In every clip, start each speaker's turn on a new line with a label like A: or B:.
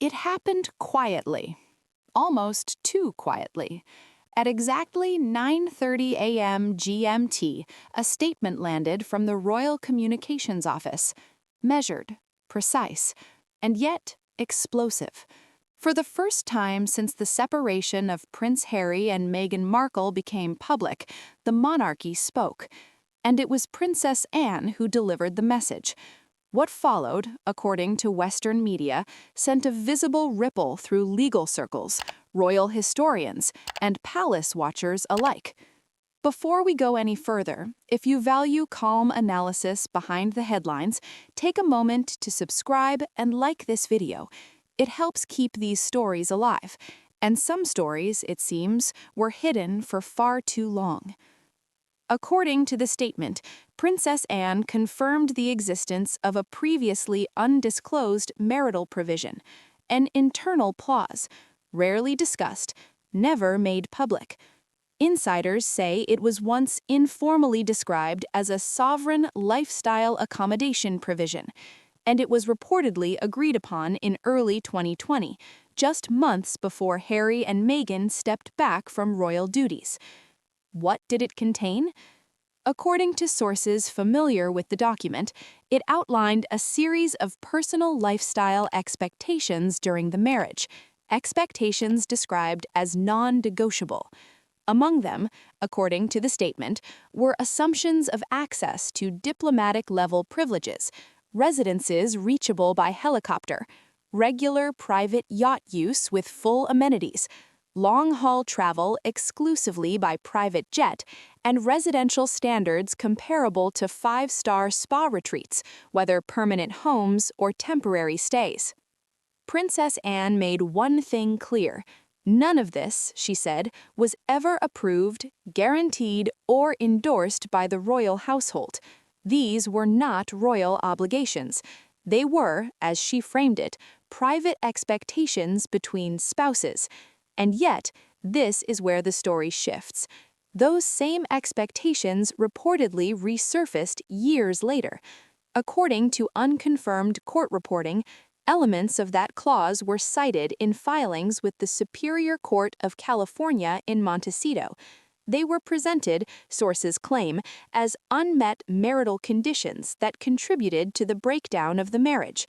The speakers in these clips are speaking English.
A: It happened quietly, almost too quietly. At exactly 9:30 a.m. GMT, a statement landed from the Royal Communications Office, measured, precise, and yet explosive. For the first time since the separation of Prince Harry and Meghan Markle became public, the monarchy spoke, and it was Princess Anne who delivered the message. What followed, according to Western media, sent a visible ripple through legal circles, royal historians, and palace watchers alike. Before we go any further, if you value calm analysis behind the headlines, take a moment to subscribe and like this video. It helps keep these stories alive, and some stories, it seems, were hidden for far too long. According to the statement, Princess Anne confirmed the existence of a previously undisclosed marital provision, an internal clause, rarely discussed, never made public. Insiders say it was once informally described as a sovereign lifestyle accommodation provision, and it was reportedly agreed upon in early 2020, just months before Harry and Meghan stepped back from royal duties. What did it contain? According to sources familiar with the document, it outlined a series of personal lifestyle expectations during the marriage, expectations described as non-negotiable. Among them, according to the statement, were assumptions of access to diplomatic-level privileges, residences reachable by helicopter, regular private yacht use with full amenities, long-haul travel exclusively by private jet, and residential standards comparable to five-star spa retreats, whether permanent homes or temporary stays. Princess Anne made one thing clear. None of this, she said, was ever approved, guaranteed, or endorsed by the royal household. These were not royal obligations. They were, as she framed it, private expectations between spouses. And yet, this is where the story shifts. Those same expectations reportedly resurfaced years later. According to unconfirmed court reporting, elements of that clause were cited in filings with the Superior Court of California in Montecito. They were presented, sources claim, as unmet marital conditions that contributed to the breakdown of the marriage.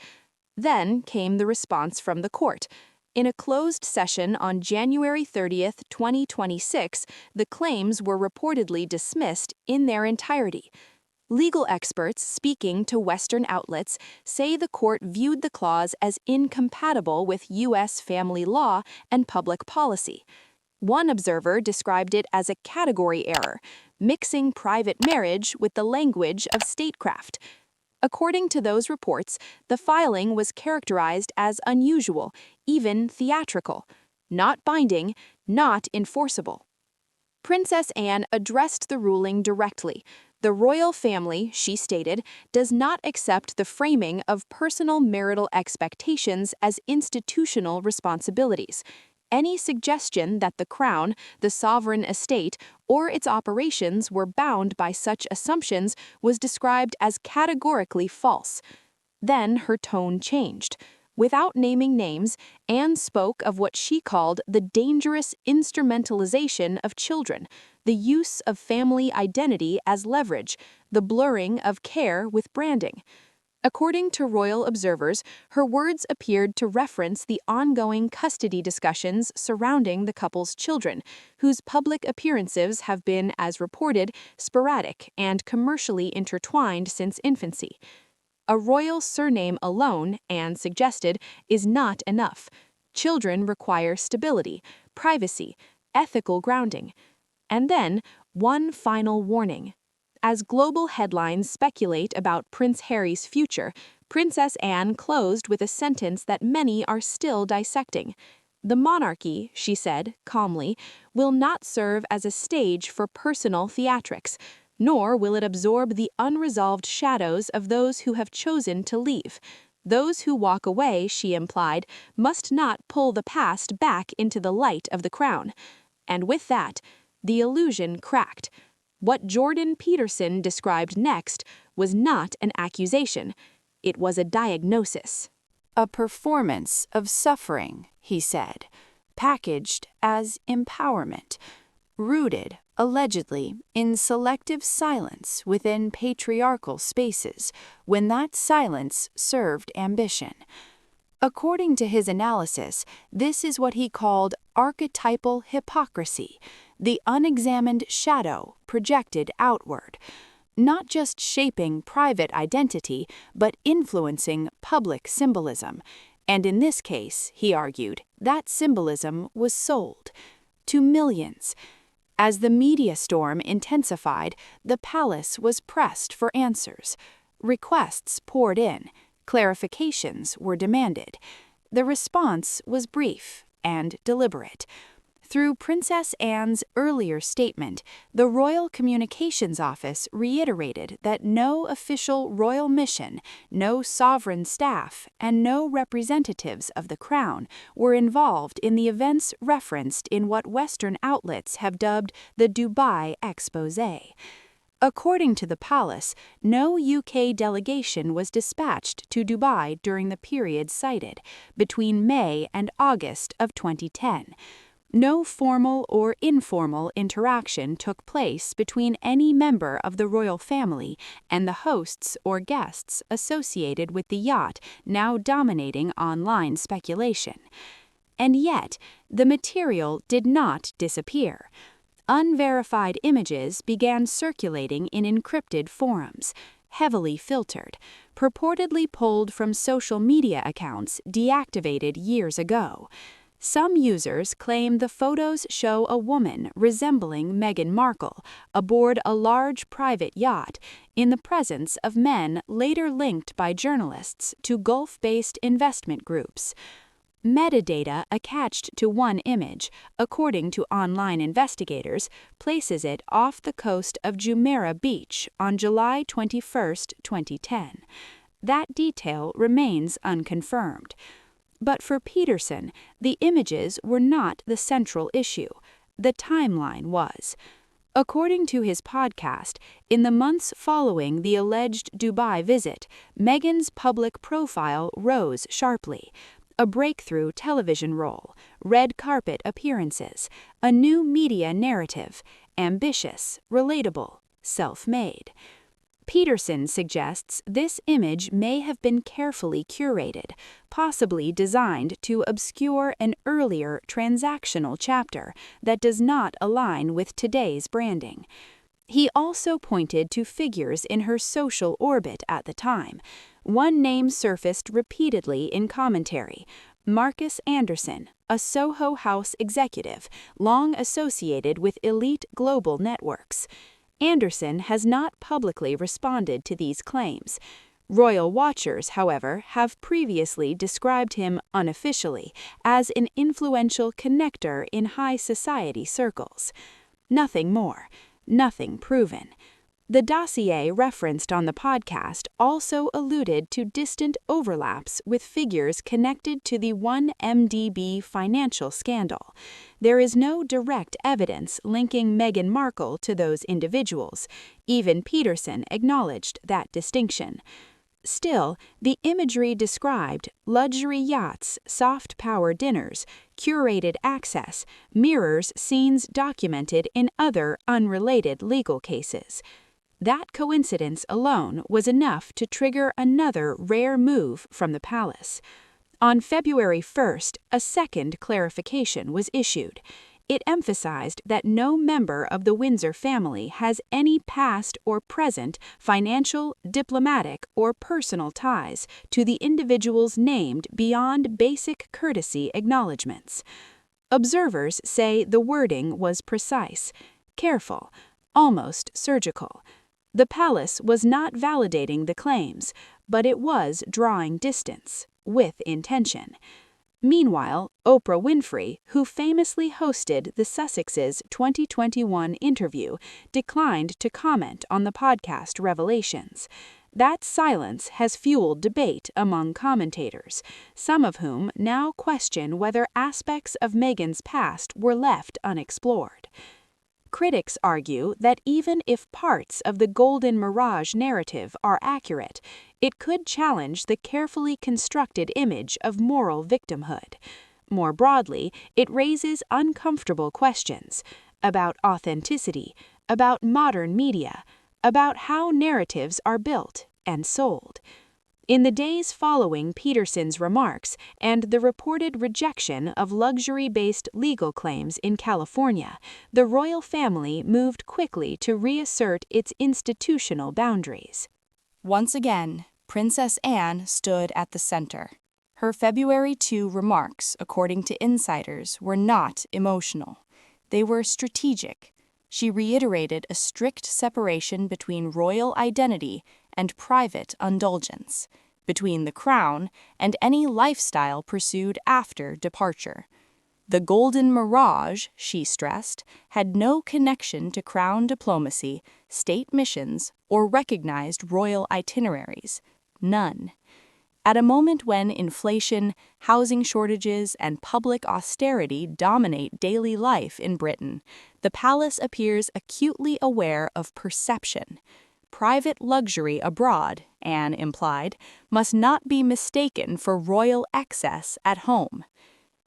A: Then came the response from the court. In a closed session on January 30, 2026, the claims were reportedly dismissed in their entirety. Legal experts speaking to Western outlets say the court viewed the clause as incompatible with U.S. family law and public policy. One observer described it as a category error, mixing private marriage with the language of statecraft. According to those reports, the filing was characterized as unusual, even theatrical, not binding, not enforceable. Princess Anne addressed the ruling directly. The royal family, she stated, does not accept the framing of personal marital expectations as institutional responsibilities. Any suggestion that the crown, the sovereign estate, or its operations were bound by such assumptions was described as categorically false. Then her tone changed. Without naming names, Anne spoke of what she called the dangerous instrumentalization of children, the use of family identity as leverage, the blurring of care with branding. According to royal observers, her words appeared to reference the ongoing custody discussions surrounding the couple's children, whose public appearances have been, as reported, sporadic and commercially intertwined since infancy. A royal surname alone, Anne suggested, is not enough. Children require stability, privacy, ethical grounding. And then, one final warning. As global headlines speculate about Prince Harry's future, Princess Anne closed with a sentence that many are still dissecting. The monarchy, she said, calmly, will not serve as a stage for personal theatrics, nor will it absorb the unresolved shadows of those who have chosen to leave. Those who walk away, she implied, must not pull the past back into the light of the crown. And with that, the illusion cracked. What Jordan Peterson described next was not an accusation. It was a diagnosis. A performance of suffering, he said, packaged as empowerment, rooted, allegedly, in selective silence within patriarchal spaces when that silence served ambition. According to his analysis, this is what he called archetypal hypocrisy, the unexamined shadow projected outward, not just shaping private identity, but influencing public symbolism. And in this case, he argued, that symbolism was sold to millions. As the media storm intensified, the palace was pressed for answers. Requests poured in. Clarifications were demanded. The response was brief and deliberate. Through Princess Anne's earlier statement, the Royal Communications Office reiterated that no official royal mission, no sovereign staff, and no representatives of the Crown were involved in the events referenced in what Western outlets have dubbed the Dubai Exposé. According to the palace, no UK delegation was dispatched to Dubai during the period cited, between May and August of 2010. No formal or informal interaction took place between any member of the royal family and the hosts or guests associated with the yacht now dominating online speculation. And yet, the material did not disappear. Unverified images began circulating in encrypted forums, heavily filtered, purportedly pulled from social media accounts deactivated years ago. Some users claim the photos show a woman resembling Meghan Markle aboard a large private yacht in the presence of men later linked by journalists to Gulf-based investment groups. Metadata attached to one image, according to online investigators, places it off the coast of Jumeirah Beach on July 21, 2010. That detail remains unconfirmed. But for Peterson, the images were not the central issue. The timeline was. According to his podcast, in the months following the alleged Dubai visit, Meghan's public profile rose sharply. A breakthrough television role, red carpet appearances, a new media narrative, ambitious, relatable, self-made. Peterson suggests this image may have been carefully curated, possibly designed to obscure an earlier transactional chapter that does not align with today's branding. He also pointed to figures in her social orbit at the time. One name surfaced repeatedly in commentary: Marcus Anderson, a Soho House executive, long associated with elite global networks. Anderson has not publicly responded to these claims. Royal watchers, however, have previously described him unofficially as an influential connector in high society circles. Nothing more, nothing proven. The dossier referenced on the podcast also alluded to distant overlaps with figures connected to the 1MDB financial scandal. There is no direct evidence linking Meghan Markle to those individuals. Even Peterson acknowledged that distinction. Still, the imagery described, luxury yachts, soft power dinners, curated access, mirrors scenes documented in other unrelated legal cases. That coincidence alone was enough to trigger another rare move from the palace. On February 1st, a second clarification was issued. It emphasized that no member of the Windsor family has any past or present financial, diplomatic, or personal ties to the individuals named beyond basic courtesy acknowledgments. Observers say the wording was precise, careful, almost surgical. The palace was not validating the claims, but it was drawing distance, with intention. Meanwhile, Oprah Winfrey, who famously hosted the Sussexes' 2021 interview, declined to comment on the podcast revelations. That silence has fueled debate among commentators, some of whom now question whether aspects of Meghan's past were left unexplored.
B: Critics argue that even if parts of the Golden Mirage narrative are accurate, it could challenge the carefully constructed image of moral victimhood. More broadly, it raises uncomfortable questions about authenticity, about modern media, about how narratives are built and sold. In the days following Peterson's remarks and the reported rejection of luxury-based legal claims in California, the royal family moved quickly to reassert its institutional boundaries.
A: Once again, Princess Anne stood at the center. Her February 2 remarks, according to insiders, were not emotional. They were strategic. She reiterated a strict separation between royal identity and private indulgence, between the crown and any lifestyle pursued after departure. The Golden Mirage, she stressed, had no connection to crown diplomacy, state missions, or recognized royal itineraries. None. At a moment when inflation, housing shortages, and public austerity dominate daily life in Britain, the palace appears acutely aware of perception. Private luxury abroad, Anne implied, must not be mistaken for royal excess at home.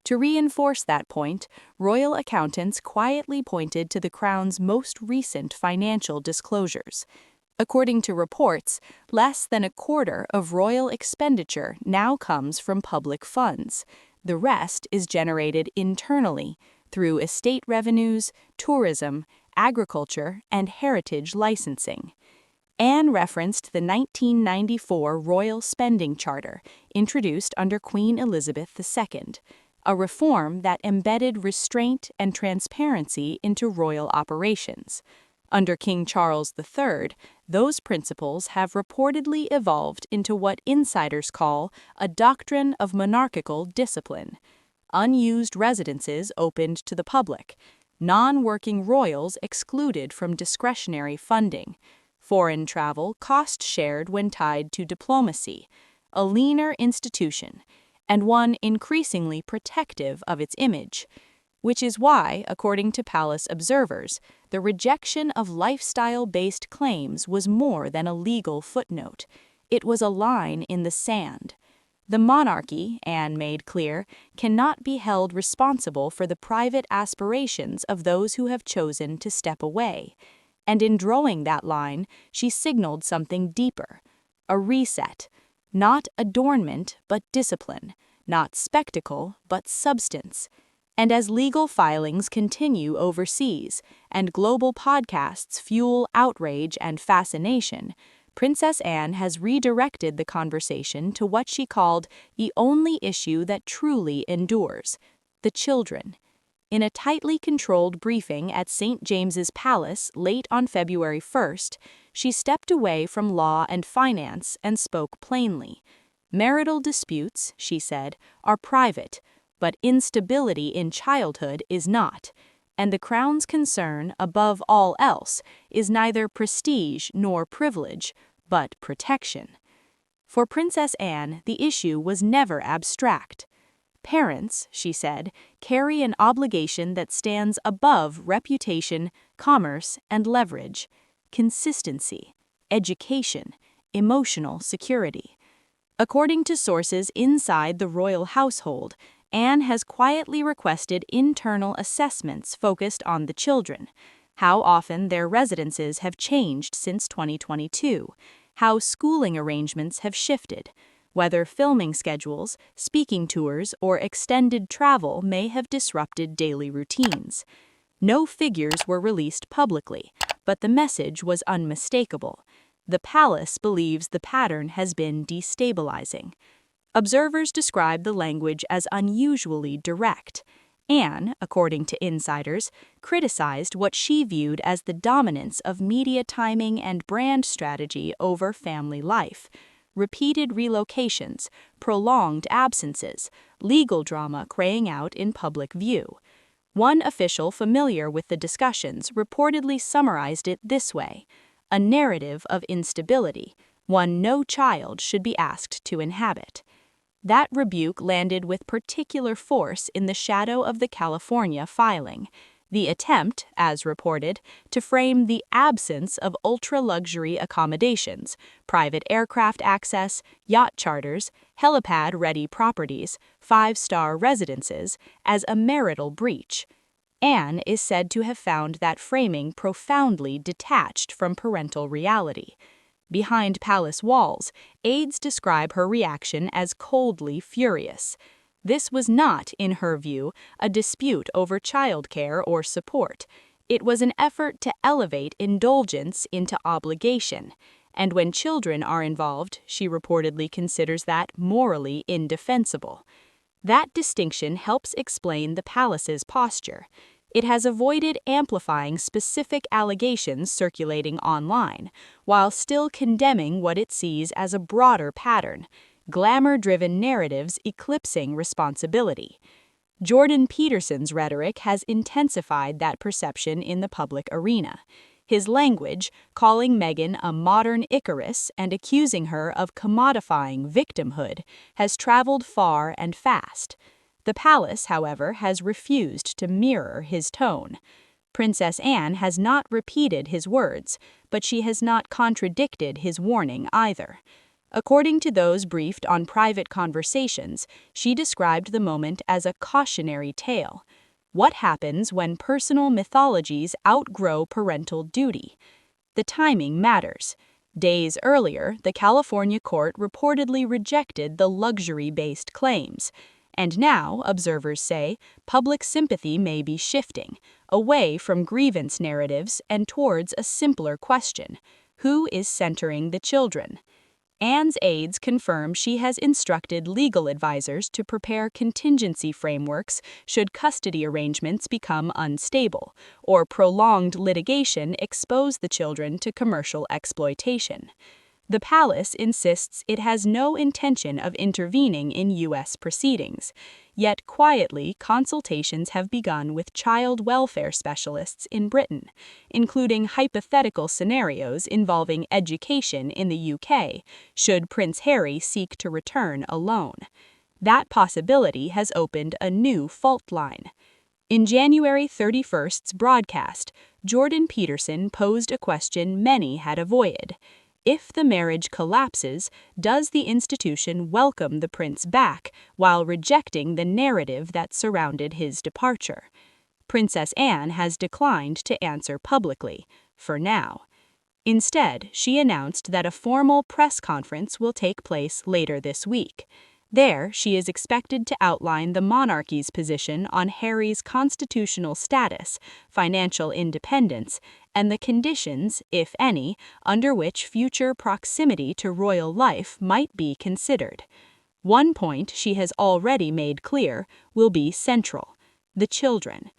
A: To reinforce that point, royal accountants quietly pointed to the Crown's most recent financial disclosures. According to reports, less than a quarter of royal expenditure now comes from public funds. The rest is generated internally through estate revenues, tourism, agriculture, and heritage licensing. Anne referenced the 1994 Royal Spending Charter, introduced under Queen Elizabeth II, a reform that embedded restraint and transparency into royal operations. Under King Charles III, those principles have reportedly evolved into what insiders call a doctrine of monarchical discipline. Unused residences opened to the public, non-working royals excluded from discretionary funding, foreign travel cost shared when tied to diplomacy, a leaner institution, and one increasingly protective of its image. Which is why, according to palace observers, the rejection of lifestyle-based claims was more than a legal footnote. It was a line in the sand. The monarchy, Anne made clear, cannot be held responsible for the private aspirations of those who have chosen to step away. And in drawing that line, she signaled something deeper, a reset, not adornment but discipline, not spectacle but substance. And as legal filings continue overseas and global podcasts fuel outrage and fascination, Princess Anne has redirected the conversation to what she called the only issue that truly endures: the children. In a tightly controlled briefing at St. James's Palace late on February 1st, she stepped away from law and finance and spoke plainly. Marital disputes, she said, are private, but instability in childhood is not, and the Crown's concern, above all else, is neither prestige nor privilege, but protection. For Princess Anne, the issue was never abstract. Parents, she said, carry an obligation that stands above reputation, commerce, and leverage: consistency, education, emotional security. According to sources inside the royal household, Anne has quietly requested internal assessments focused on the children, how often their residences have changed since 2022, how schooling arrangements have shifted, whether filming schedules, speaking tours, or extended travel may have disrupted daily routines. No figures were released publicly, but the message was unmistakable. The palace believes the pattern has been destabilizing. Observers describe the language as unusually direct. Anne, according to insiders, criticized what she viewed as the dominance of media timing and brand strategy over family life. Repeated relocations, prolonged absences, legal drama craying out in public view. One official familiar with the discussions reportedly summarized it this way: a narrative of instability, one no child should be asked to inhabit. That rebuke landed with particular force in the shadow of the California filing.
B: The attempt, as reported, to frame the absence of ultra-luxury accommodations, private aircraft access, yacht charters, helipad-ready properties, five-star residences, as a marital breach. Anne is said to have found that framing profoundly detached from parental reality. Behind palace walls, aides describe her reaction as coldly furious. This was not, in her view, a dispute over childcare or support. It was an effort to elevate indulgence into obligation, and when children are involved, she reportedly considers that morally indefensible. That distinction helps explain the palace's posture. It has avoided amplifying specific allegations circulating online, while still condemning what it sees as a broader pattern: glamour-driven narratives eclipsing responsibility. Jordan Peterson's rhetoric has intensified that perception in the public arena. His language, calling Meghan a modern Icarus and accusing her of commodifying victimhood, has traveled far and fast. The palace, however, has refused to mirror his tone. Princess Anne has not repeated his words, but she has not contradicted his warning either. According to those briefed on private conversations, she described the moment as a cautionary tale. What happens when personal mythologies outgrow parental duty? The timing matters. Days earlier, the California court reportedly rejected the luxury-based claims. And now, observers say, public sympathy may be shifting, away from grievance narratives and towards a simpler question: who is centering the children? Anne's aides confirm she has instructed legal advisors to prepare contingency frameworks should custody arrangements become unstable, or prolonged litigation expose the children to commercial exploitation. The palace insists it has no intention of intervening in U.S. proceedings, yet quietly consultations have begun with child welfare specialists in Britain, including hypothetical scenarios involving education in the UK, should Prince Harry seek to return alone. That possibility has opened a new fault line. In January 31st's broadcast, Jordan Peterson posed a question many had avoided. If the marriage collapses, does the institution welcome the prince back while rejecting the narrative that surrounded his departure? Princess Anne has declined to answer publicly, for now. Instead, she announced that a formal press conference will take place later this week. There, she is expected to outline the monarchy's position on Harry's constitutional status, financial independence, and the conditions, if any, under which future proximity to royal life might be considered. One point she has already made clear will be central: the children.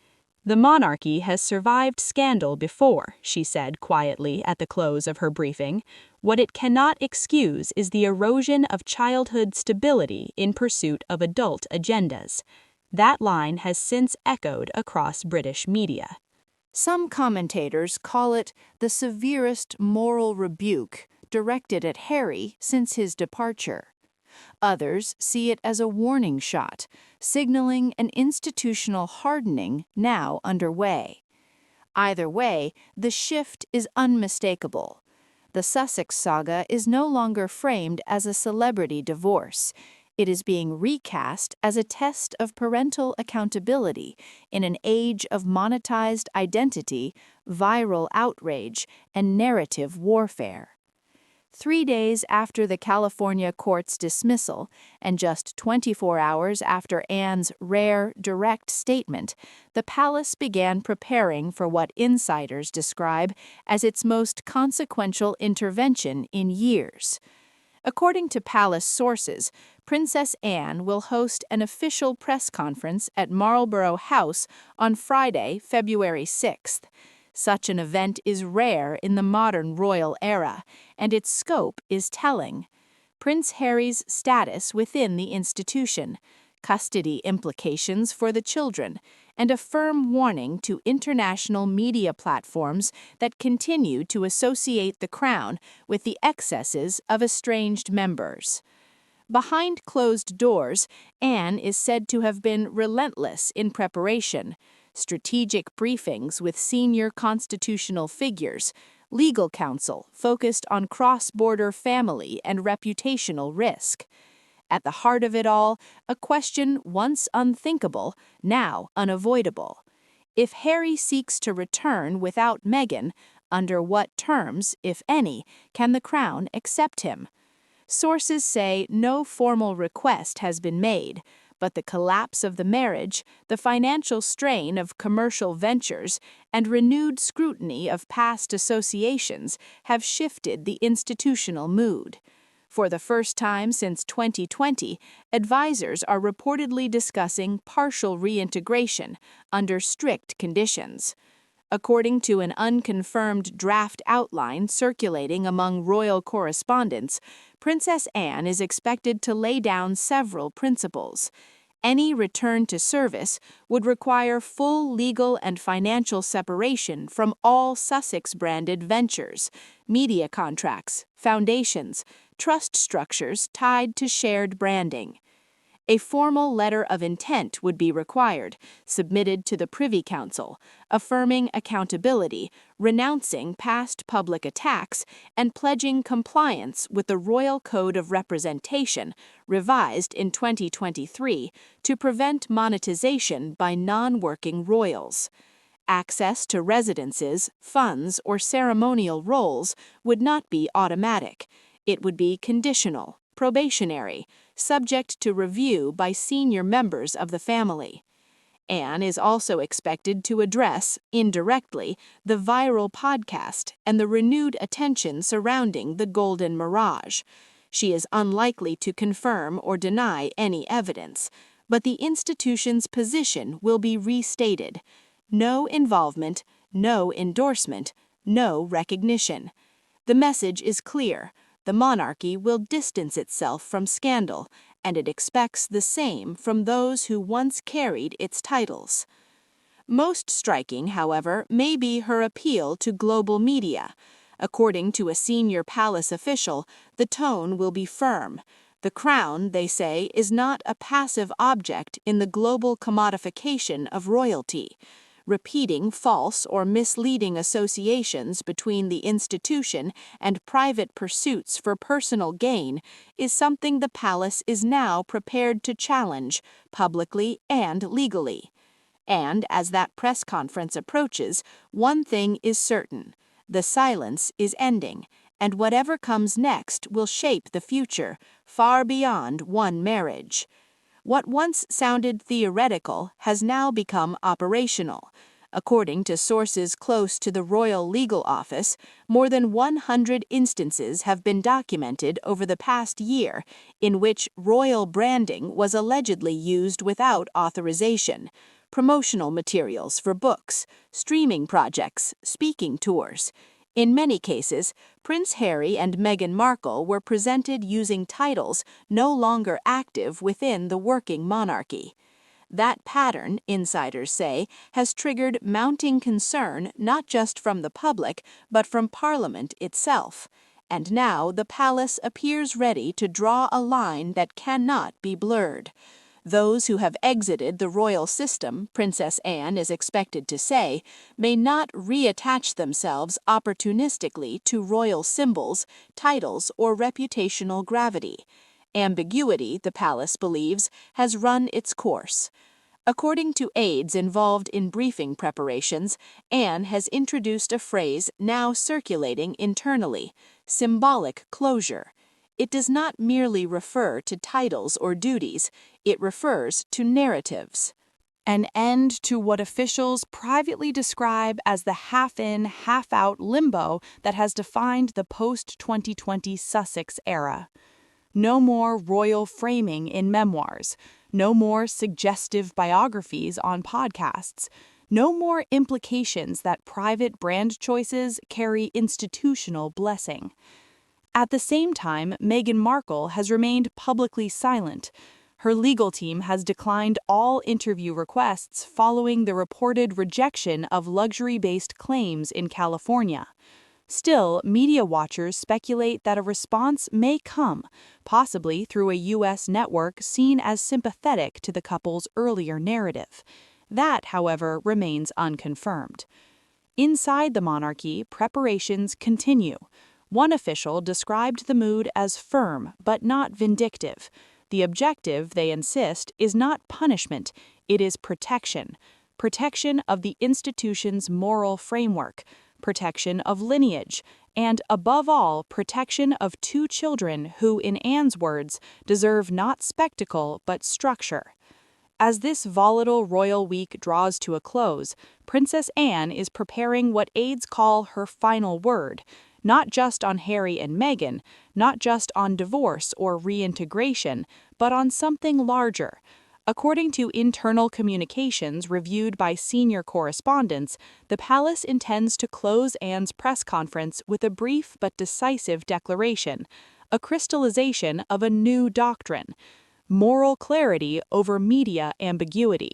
B: The monarchy has survived scandal before, she said quietly at the close of her briefing. What it cannot excuse is the erosion of childhood stability in pursuit of adult agendas. That line has since echoed across British media.
A: Some commentators call it the severest moral rebuke directed at Harry since his departure. Others see it as a warning shot, signaling an institutional hardening now underway. Either way, the shift is unmistakable. The Sussex saga is no longer framed as a celebrity divorce. It is being recast as a test of parental accountability in an age of monetized identity, viral outrage, and narrative warfare. 3 days after the California court's dismissal, and just 24 hours after Anne's rare, direct statement, the palace began preparing for what insiders describe as its most consequential intervention in years. According to palace sources, Princess Anne will host an official press conference at Marlborough House on Friday, February 6th. Such an event is rare in the modern royal era, and its scope is telling. Prince Harry's status within the institution, custody implications for the children, and a firm warning to international media platforms that continue to associate the crown with the excesses of estranged members. Behind closed doors, Anne is said to have been relentless in preparation, strategic briefings with senior constitutional figures, legal counsel focused on cross-border family and reputational risk. At the heart of it all, a question once unthinkable, now unavoidable. If Harry seeks to return without Meghan, under what terms, if any, can the Crown accept him? Sources say no formal request has been made, but the collapse of the marriage, the financial strain of commercial ventures, and renewed scrutiny of past associations have shifted the institutional mood. For the first time since 2020, advisors are reportedly discussing partial reintegration under strict conditions. According to an unconfirmed draft outline circulating among royal correspondents, Princess Anne is expected to lay down several principles. Any return to service would require full legal and financial separation from all Sussex-branded ventures, media contracts, foundations, trust structures tied to shared branding. A formal letter of intent would be required, submitted to the Privy Council, affirming accountability, renouncing past public attacks, and pledging compliance with the Royal Code of Representation, revised in 2023, to prevent monetization by non-working royals. Access to residences, funds, or ceremonial roles would not be automatic. It would be conditional, probationary, subject to review by senior members of the family. Anne is also expected to address, indirectly, the viral podcast and the renewed attention surrounding the Golden Mirage. She is unlikely to confirm or deny any evidence, but the institution's position will be restated. No involvement, no endorsement, no recognition. The message is clear. The monarchy will distance itself from scandal, and it expects the same from those who once carried its titles. Most striking, however, may be her appeal to global media. According to a senior palace official, the tone will be firm. The Crown, they say, is not a passive object in the global commodification of royalty. Repeating false or misleading associations between the institution and private pursuits for personal gain is something the palace is now prepared to challenge, publicly and legally. And as that press conference approaches, one thing is certain: the silence is ending, and whatever comes next will shape the future, far beyond one marriage. What once sounded theoretical has now become operational. According to sources close to the Royal Legal Office, more than 100 instances have been documented over the past year in which royal branding was allegedly used without authorization. Promotional materials for books, streaming projects, speaking tours. In many cases, Prince Harry and Meghan Markle were presented using titles no longer active within the working monarchy. That pattern, insiders say, has triggered mounting concern not just from the public, but from Parliament itself. And now the palace appears ready to draw a line that cannot be blurred. Those who have exited the royal system, Princess Anne is expected to say, may not reattach themselves opportunistically to royal symbols, titles, or reputational gravity. Ambiguity, the palace believes, has run its course. According to aides involved in briefing preparations, Anne has introduced a phrase now circulating internally: symbolic closure. It does not merely refer to titles or duties, it refers to narratives. An end to what officials privately describe as the half-in, half-out limbo that has defined the post-2020 Sussex era. No more royal framing in memoirs, no more suggestive biographies on podcasts, no more implications that private brand choices carry institutional blessing. At the same time, Meghan Markle has remained publicly silent. Her legal team has declined all interview requests following the reported rejection of luxury-based claims in California. Still, media watchers speculate that a response may come, possibly through a U.S. network seen as sympathetic to the couple's earlier narrative. That, however, remains unconfirmed. Inside the monarchy, preparations continue. One official described the mood as firm but not vindictive. The objective, they insist, is not punishment, it is protection. Protection of the institution's moral framework, protection of lineage, and, above all, protection of two children who, in Anne's words, deserve not spectacle but structure. As this volatile royal week draws to a close, Princess Anne is preparing what aides call her final word, not just on Harry and Meghan, not just on divorce or reintegration, but on something larger. According to internal communications reviewed by senior correspondents, the palace intends to close Anne's press conference with a brief but decisive declaration, a crystallization of a new doctrine: moral clarity over media ambiguity.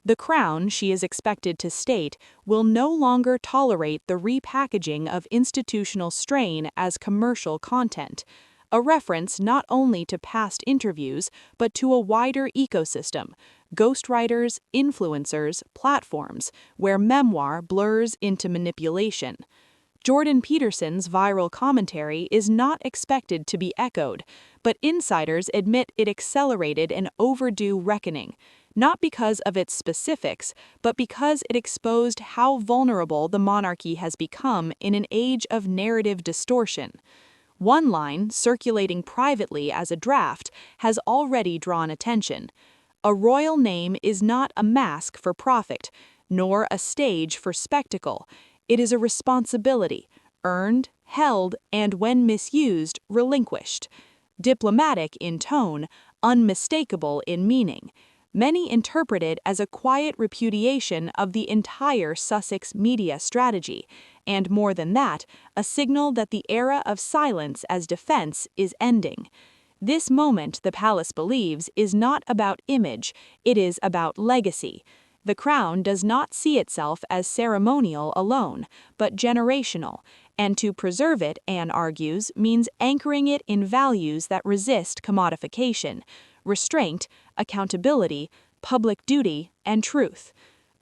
A: The Crown, she is expected to state, will no longer tolerate the repackaging of institutional strain as commercial content, a reference not only to past interviews but to a wider ecosystem: ghostwriters, influencers, platforms, where memoir blurs into manipulation. Jordan Peterson's viral commentary is not expected to be echoed, but insiders admit it accelerated an overdue reckoning, not because of its specifics, but because it exposed how vulnerable the monarchy has become in an age of narrative distortion. One line, circulating privately as a draft, has already drawn attention. A royal name is not a mask for profit, nor a stage for spectacle. It is a responsibility, earned, held, and when misused, relinquished. Diplomatic in tone, unmistakable in meaning. Many interpret it as a quiet repudiation of the entire Sussex media strategy, and more than that, a signal that the era of silence as defense is ending. This moment, the palace believes, is not about image, it is about legacy. The Crown does not see itself as ceremonial alone, but generational, and to preserve it, Anne argues, means anchoring it in values that resist commodification: restraint, accountability, public duty, and truth.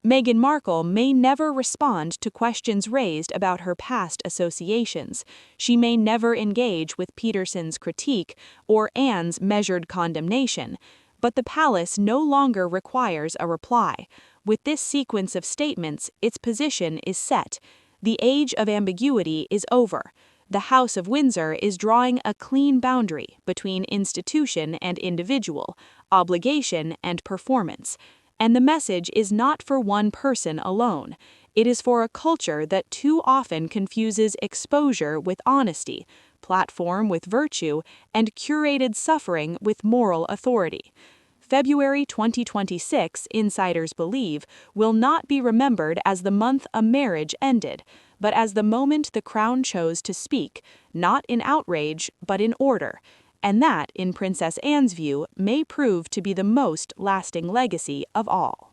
A: Meghan Markle may never respond to questions raised about her past associations. She may never engage with Peterson's critique or Anne's measured condemnation, but the palace no longer requires a reply. With this sequence of statements, its position is set. The age of ambiguity is over. The House of Windsor is drawing a clean boundary between institution and individual, obligation and performance. And the message is not for one person alone. It is for a culture that too often confuses exposure with honesty, platform with virtue, and curated suffering with moral authority. February 2026, insiders believe, will not be remembered as the month a marriage ended, but as the moment the Crown chose to speak, not in outrage, but in order. And that, in Princess Anne's view, may prove to be the most lasting legacy of all.